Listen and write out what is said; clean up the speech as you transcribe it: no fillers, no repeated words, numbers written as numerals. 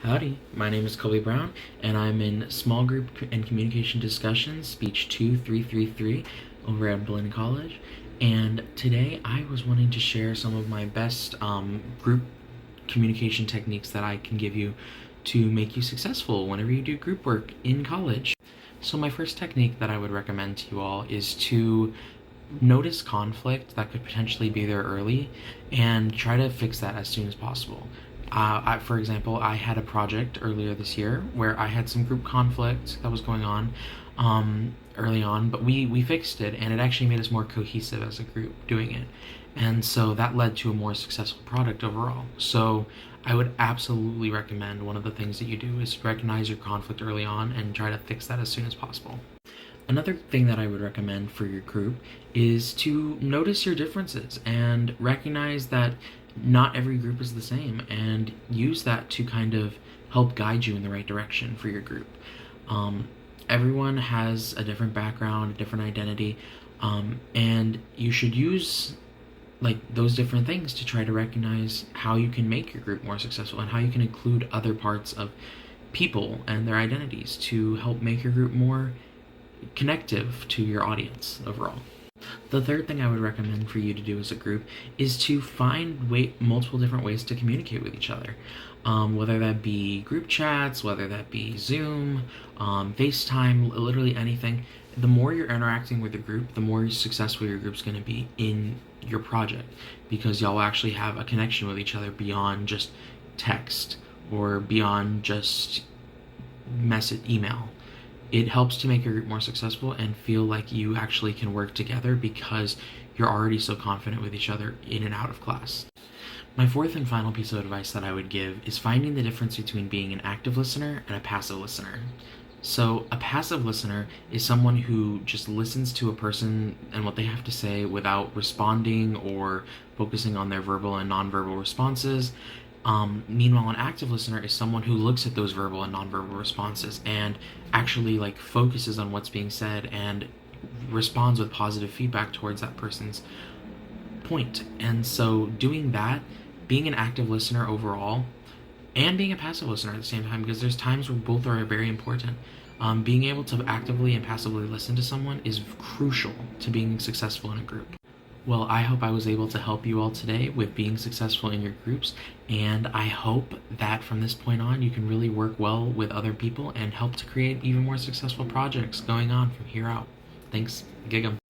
Howdy, my name is Colby Brown, and I'm in Small Group and Communication Discussions, Speech 2333, over at Berlin College. And today I was wanting to share some of my best group communication techniques that I can give you to make you successful whenever you do group work in college. So my first technique that I would recommend to you all is to notice conflict that could potentially be there early and try to fix that as soon as possible. For example, I had a project earlier this year where I had some group conflict that was going on early on, but we fixed it, and it actually made us more cohesive as a group doing it. And so that led to a more successful product overall. So I would absolutely recommend one of the things that you do is recognize your conflict early on and try to fix that as soon as possible. Another thing that I would recommend for your group is to notice your differences and recognize that not every group is the same, and use that to kind of help guide you in the right direction for your group. Everyone has a different background, a different identity, and you should use those different things to try to recognize how you can make your group more successful and how you can include other parts of people and their identities to help make your group more connective to your audience overall. The third thing I would recommend for you to do as a group is to find multiple different ways to communicate with each other. Whether that be group chats, whether that be Zoom, FaceTime, literally anything. The more you're interacting with the group, the more successful your group's going to be in your project, because y'all actually have a connection with each other beyond just text or beyond just email. It helps to make your group more successful and feel like you actually can work together because you're already so confident with each other in and out of class. My fourth and final piece of advice that I would give is finding the difference between being an active listener and a passive listener. So a passive listener is someone who just listens to a person and what they have to say without responding or focusing on their verbal and nonverbal responses. Meanwhile, an active listener is someone who looks at those verbal and nonverbal responses and actually focuses on what's being said and responds with positive feedback towards that person's point. And so doing that, being an active listener overall, and being a passive listener at the same time, because there's times where both are very important. Being able to actively and passively listen to someone is crucial to being successful in a group. Well, I hope I was able to help you all today with being successful in your groups, and I hope that from this point on you can really work well with other people and help to create even more successful projects going on from here out. Thanks, Gig'em.